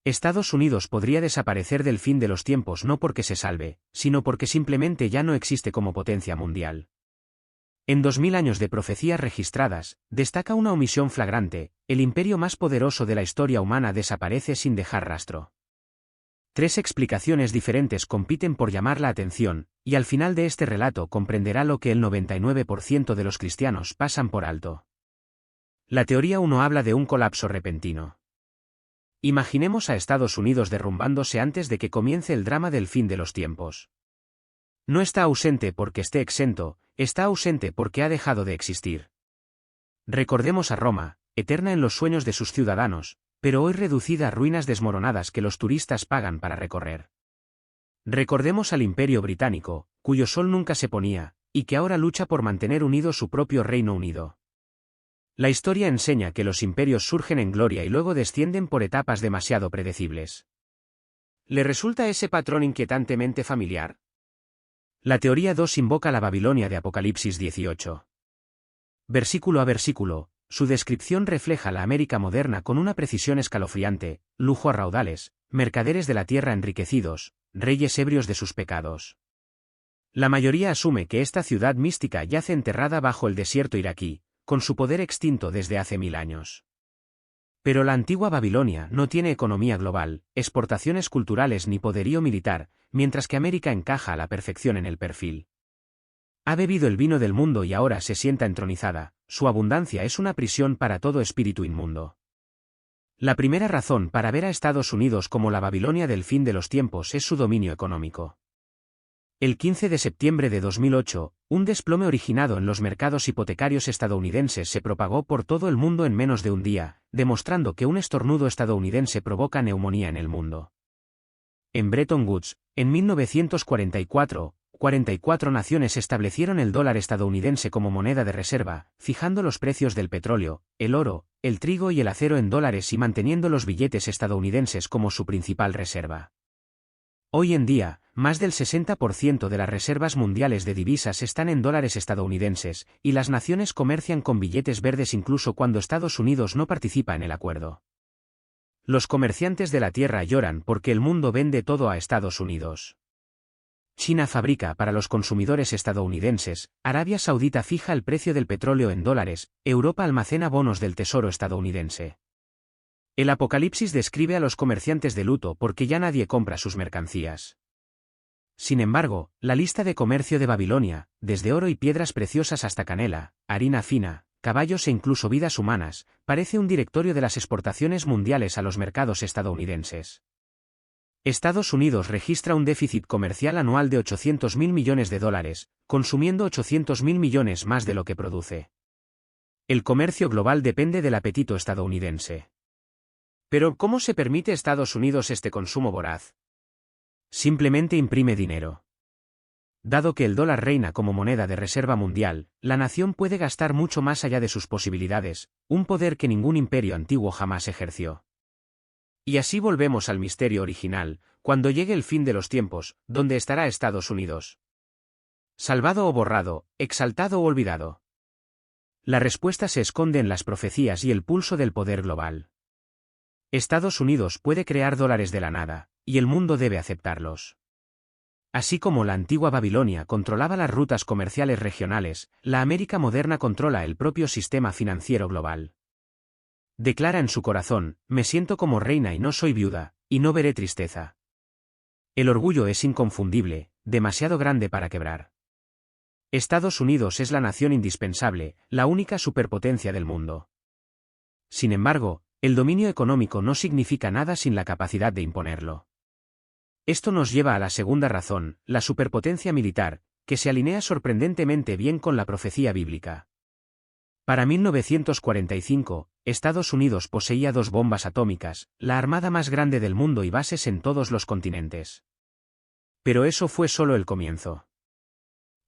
Estados Unidos podría desaparecer del fin de los tiempos no porque se salve, sino porque simplemente ya no existe como potencia mundial. En 2000 años de profecías registradas, destaca una omisión flagrante: el imperio más poderoso de la historia humana desaparece sin dejar rastro. 3 explicaciones diferentes compiten por llamar la atención, y al final de este relato comprenderá lo que el 99% de los cristianos pasan por alto. La teoría 1 habla de un colapso repentino. Imaginemos a Estados Unidos derrumbándose antes de que comience el drama del fin de los tiempos. No está ausente porque esté exento, está ausente porque ha dejado de existir. Recordemos a Roma, eterna en los sueños de sus ciudadanos, pero hoy reducida a ruinas desmoronadas que los turistas pagan para recorrer. Recordemos al Imperio Británico, cuyo sol nunca se ponía, y que ahora lucha por mantener unido su propio Reino Unido. La historia enseña que los imperios surgen en gloria y luego descienden por etapas demasiado predecibles. ¿Le resulta ese patrón inquietantemente familiar? La teoría 2 invoca la Babilonia de Apocalipsis 18. Versículo a versículo, su descripción refleja la América moderna con una precisión escalofriante: lujo a raudales, mercaderes de la tierra enriquecidos, reyes ebrios de sus pecados. La mayoría asume que esta ciudad mística yace enterrada bajo el desierto iraquí, con su poder extinto desde hace 1000 años. Pero la antigua Babilonia no tiene economía global, exportaciones culturales ni poderío militar, mientras que América encaja a la perfección en el perfil. Ha bebido el vino del mundo y ahora se sienta entronizada, su abundancia es una prisión para todo espíritu inmundo. La primera razón para ver a Estados Unidos como la Babilonia del fin de los tiempos es su dominio económico. El 15 de septiembre de 2008, un desplome originado en los mercados hipotecarios estadounidenses se propagó por todo el mundo en menos de un día, demostrando que un estornudo estadounidense provoca neumonía en el mundo. En Bretton Woods, en 1944, 44 naciones establecieron el dólar estadounidense como moneda de reserva, fijando los precios del petróleo, el oro, el trigo y el acero en dólares y manteniendo los billetes estadounidenses como su principal reserva. Hoy en día, más del 60% de las reservas mundiales de divisas están en dólares estadounidenses, y las naciones comercian con billetes verdes incluso cuando Estados Unidos no participa en el acuerdo. Los comerciantes de la tierra lloran porque el mundo vende todo a Estados Unidos. China fabrica para los consumidores estadounidenses, Arabia Saudita fija el precio del petróleo en dólares, Europa almacena bonos del Tesoro estadounidense. El Apocalipsis describe a los comerciantes de luto porque ya nadie compra sus mercancías. Sin embargo, la lista de comercio de Babilonia, desde oro y piedras preciosas hasta canela, harina fina, caballos e incluso vidas humanas, parece un directorio de las exportaciones mundiales a los mercados estadounidenses. Estados Unidos registra un déficit comercial anual de 800.000 millones de dólares, consumiendo 800.000 millones más de lo que produce. El comercio global depende del apetito estadounidense. Pero, ¿cómo se permite Estados Unidos este consumo voraz? Simplemente imprime dinero. Dado que el dólar reina como moneda de reserva mundial, la nación puede gastar mucho más allá de sus posibilidades, un poder que ningún imperio antiguo jamás ejerció. Y así volvemos al misterio original: cuando llegue el fin de los tiempos, ¿dónde estará Estados Unidos? ¿Salvado o borrado, exaltado o olvidado? La respuesta se esconde en las profecías y el pulso del poder global. Estados Unidos puede crear dólares de la nada, y el mundo debe aceptarlos. Así como la antigua Babilonia controlaba las rutas comerciales regionales, la América moderna controla el propio sistema financiero global. Declara en su corazón: me siento como reina y no soy viuda, y no veré tristeza. El orgullo es inconfundible, demasiado grande para quebrar. Estados Unidos es la nación indispensable, la única superpotencia del mundo. Sin embargo, el dominio económico no significa nada sin la capacidad de imponerlo. Esto nos lleva a la segunda razón, la superpotencia militar, que se alinea sorprendentemente bien con la profecía bíblica. Para 1945, Estados Unidos poseía 2 bombas atómicas, la armada más grande del mundo y bases en todos los continentes. Pero eso fue solo el comienzo.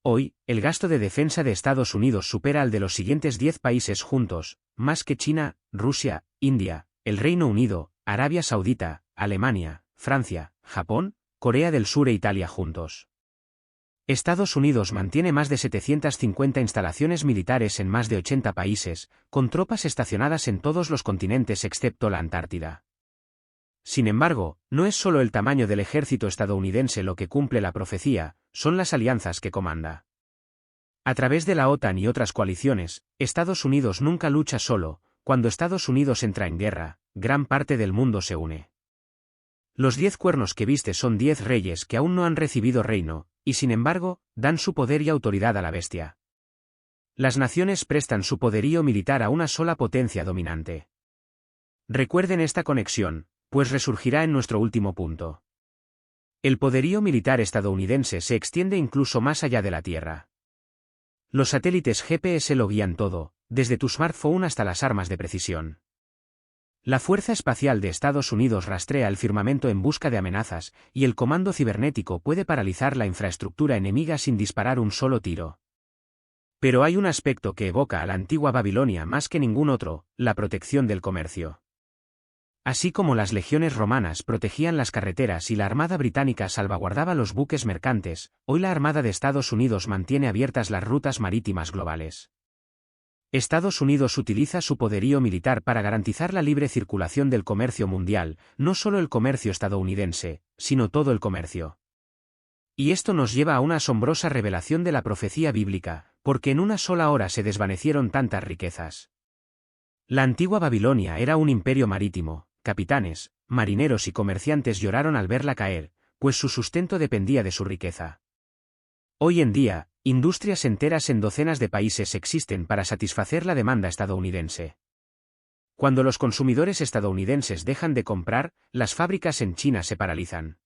Hoy, el gasto de defensa de Estados Unidos supera al de los siguientes 10 países juntos, más que China, Rusia, India, el Reino Unido, Arabia Saudita, Alemania, Francia, Japón, Corea del Sur e Italia juntos. Estados Unidos mantiene más de 750 instalaciones militares en más de 80 países, con tropas estacionadas en todos los continentes excepto la Antártida. Sin embargo, no es solo el tamaño del ejército estadounidense lo que cumple la profecía, son las alianzas que comanda. A través de la OTAN y otras coaliciones, Estados Unidos nunca lucha solo. Cuando Estados Unidos entra en guerra, gran parte del mundo se une. Los 10 cuernos que viste son 10 reyes que aún no han recibido reino, y sin embargo, dan su poder y autoridad a la bestia. Las naciones prestan su poderío militar a una sola potencia dominante. Recuerden esta conexión, pues resurgirá en nuestro último punto. El poderío militar estadounidense se extiende incluso más allá de la Tierra. Los satélites GPS lo guían todo, desde tu smartphone hasta las armas de precisión. La Fuerza Espacial de Estados Unidos rastrea el firmamento en busca de amenazas, y el comando cibernético puede paralizar la infraestructura enemiga sin disparar un solo tiro. Pero hay un aspecto que evoca a la antigua Babilonia más que ningún otro, la protección del comercio. Así como las legiones romanas protegían las carreteras y la Armada británica salvaguardaba los buques mercantes, hoy la Armada de Estados Unidos mantiene abiertas las rutas marítimas globales. Estados Unidos utiliza su poderío militar para garantizar la libre circulación del comercio mundial, no solo el comercio estadounidense, sino todo el comercio. Y esto nos lleva a una asombrosa revelación de la profecía bíblica, porque en una sola hora se desvanecieron tantas riquezas. La antigua Babilonia era un imperio marítimo. Capitanes, marineros y comerciantes lloraron al verla caer, pues su sustento dependía de su riqueza. Hoy en día, industrias enteras en docenas de países existen para satisfacer la demanda estadounidense. Cuando los consumidores estadounidenses dejan de comprar, las fábricas en China se paralizan.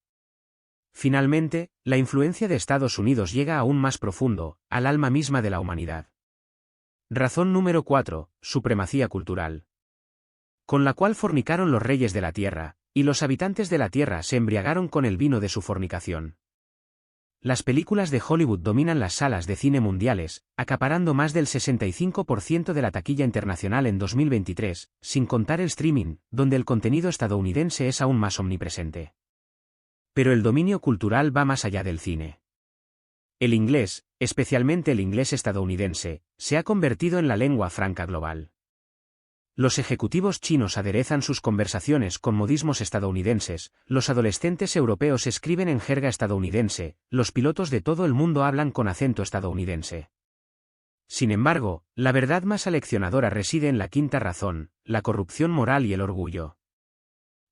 Finalmente, la influencia de Estados Unidos llega aún más profundo, al alma misma de la humanidad. Razón número 4, supremacía cultural. Con la cual fornicaron los reyes de la tierra, y los habitantes de la tierra se embriagaron con el vino de su fornicación. Las películas de Hollywood dominan las salas de cine mundiales, acaparando más del 65% de la taquilla internacional en 2023, sin contar el streaming, donde el contenido estadounidense es aún más omnipresente. Pero el dominio cultural va más allá del cine. El inglés, especialmente el inglés estadounidense, se ha convertido en la lengua franca global. Los ejecutivos chinos aderezan sus conversaciones con modismos estadounidenses, los adolescentes europeos escriben en jerga estadounidense, los pilotos de todo el mundo hablan con acento estadounidense. Sin embargo, la verdad más aleccionadora reside en la quinta razón, la corrupción moral y el orgullo.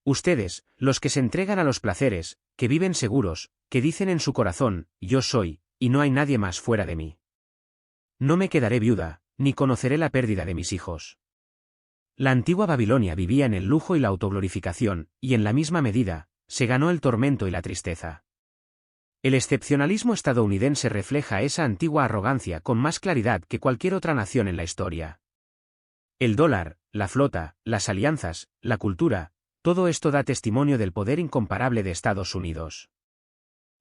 Ustedes, los que se entregan a los placeres, que viven seguros, que dicen en su corazón, yo soy, y no hay nadie más fuera de mí. No me quedaré viuda, ni conoceré la pérdida de mis hijos. La antigua Babilonia vivía en el lujo y la autoglorificación, y en la misma medida, se ganó el tormento y la tristeza. El excepcionalismo estadounidense refleja esa antigua arrogancia con más claridad que cualquier otra nación en la historia. El dólar, la flota, las alianzas, la cultura, todo esto da testimonio del poder incomparable de Estados Unidos.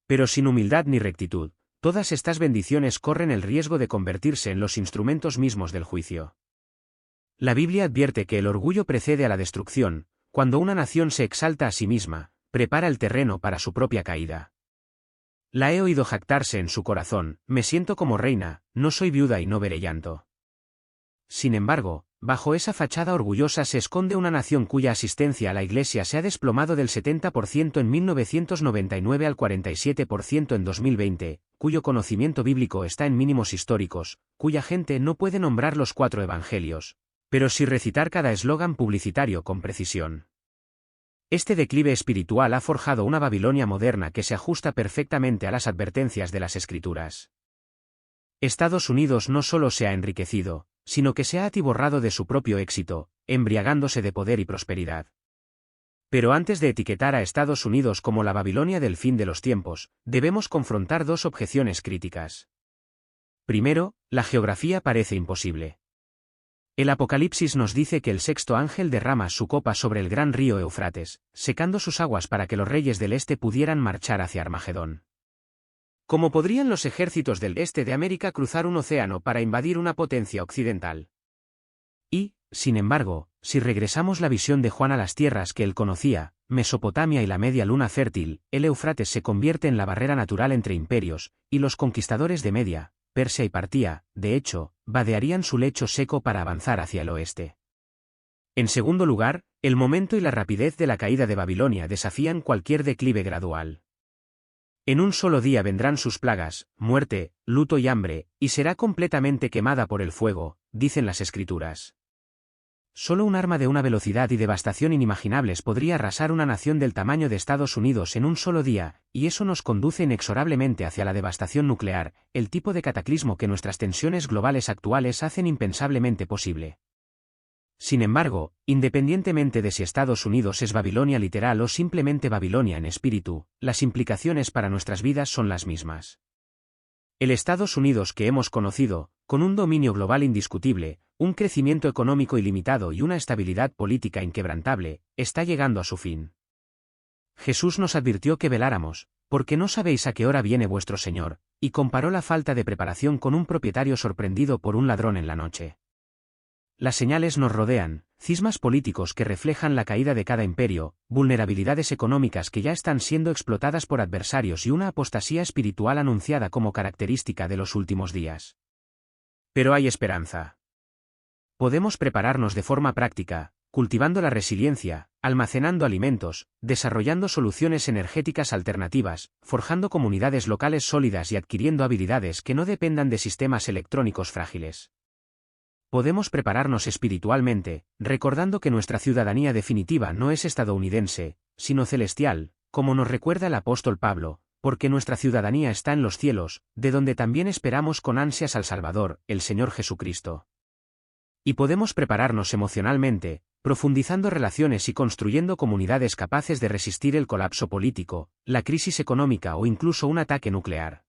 Pero sin humildad ni rectitud, todas estas bendiciones corren el riesgo de convertirse en los instrumentos mismos del juicio. La Biblia advierte que el orgullo precede a la destrucción, cuando una nación se exalta a sí misma, prepara el terreno para su propia caída. La he oído jactarse en su corazón, me siento como reina, no soy viuda y no veré llanto. Sin embargo, bajo esa fachada orgullosa se esconde una nación cuya asistencia a la Iglesia se ha desplomado del 70% en 1999 al 47% en 2020, cuyo conocimiento bíblico está en mínimos históricos, cuya gente no puede nombrar los 4 evangelios, pero sí recitar cada eslogan publicitario con precisión. Este declive espiritual ha forjado una Babilonia moderna que se ajusta perfectamente a las advertencias de las Escrituras. Estados Unidos no solo se ha enriquecido, sino que se ha atiborrado de su propio éxito, embriagándose de poder y prosperidad. Pero antes de etiquetar a Estados Unidos como la Babilonia del fin de los tiempos, debemos confrontar 2 objeciones críticas. Primero, la geografía parece imposible. El Apocalipsis nos dice que el sexto ángel derrama su copa sobre el gran río Eufrates, secando sus aguas para que los reyes del este pudieran marchar hacia Armagedón. ¿Cómo podrían los ejércitos del este de América cruzar un océano para invadir una potencia occidental? Y, sin embargo, si regresamos la visión de Juan a las tierras que él conocía, Mesopotamia y la media luna fértil, el Éufrates se convierte en la barrera natural entre imperios, y los conquistadores de Media, Persia y Partía, de hecho, vadearían su lecho seco para avanzar hacia el oeste. En segundo lugar, el momento y la rapidez de la caída de Babilonia desafían cualquier declive gradual. En un solo día vendrán sus plagas, muerte, luto y hambre, y será completamente quemada por el fuego, dicen las Escrituras. Solo un arma de una velocidad y devastación inimaginables podría arrasar una nación del tamaño de Estados Unidos en un solo día, y eso nos conduce inexorablemente hacia la devastación nuclear, el tipo de cataclismo que nuestras tensiones globales actuales hacen impensablemente posible. Sin embargo, independientemente de si Estados Unidos es Babilonia literal o simplemente Babilonia en espíritu, las implicaciones para nuestras vidas son las mismas. El Estados Unidos que hemos conocido, con un dominio global indiscutible, un crecimiento económico ilimitado y una estabilidad política inquebrantable, está llegando a su fin. Jesús nos advirtió que veláramos, porque no sabéis a qué hora viene vuestro Señor, y comparó la falta de preparación con un propietario sorprendido por un ladrón en la noche. Las señales nos rodean, cismas políticos que reflejan la caída de cada imperio, vulnerabilidades económicas que ya están siendo explotadas por adversarios y una apostasía espiritual anunciada como característica de los últimos días. Pero hay esperanza. Podemos prepararnos de forma práctica, cultivando la resiliencia, almacenando alimentos, desarrollando soluciones energéticas alternativas, forjando comunidades locales sólidas y adquiriendo habilidades que no dependan de sistemas electrónicos frágiles. Podemos prepararnos espiritualmente, recordando que nuestra ciudadanía definitiva no es estadounidense, sino celestial, como nos recuerda el apóstol Pablo, porque nuestra ciudadanía está en los cielos, de donde también esperamos con ansias al Salvador, el Señor Jesucristo. Y podemos prepararnos emocionalmente, profundizando relaciones y construyendo comunidades capaces de resistir el colapso político, la crisis económica o incluso un ataque nuclear.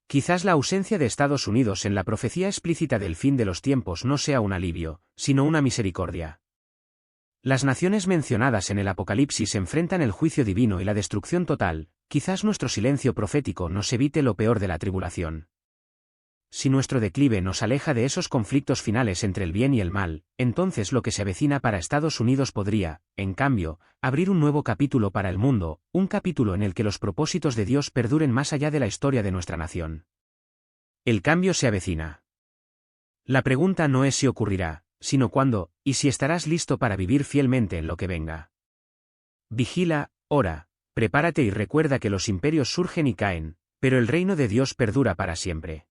Quizás la ausencia de Estados Unidos en la profecía explícita del fin de los tiempos no sea un alivio, sino una misericordia. Las naciones mencionadas en el Apocalipsis enfrentan el juicio divino y la destrucción total, quizás nuestro silencio profético nos evite lo peor de la tribulación. Si nuestro declive nos aleja de esos conflictos finales entre el bien y el mal, entonces lo que se avecina para Estados Unidos podría, en cambio, abrir un nuevo capítulo para el mundo, un capítulo en el que los propósitos de Dios perduren más allá de la historia de nuestra nación. El cambio se avecina. La pregunta no es si ocurrirá, sino cuándo, y si estarás listo para vivir fielmente en lo que venga. Vigila, ora, prepárate y recuerda que los imperios surgen y caen, pero el reino de Dios perdura para siempre.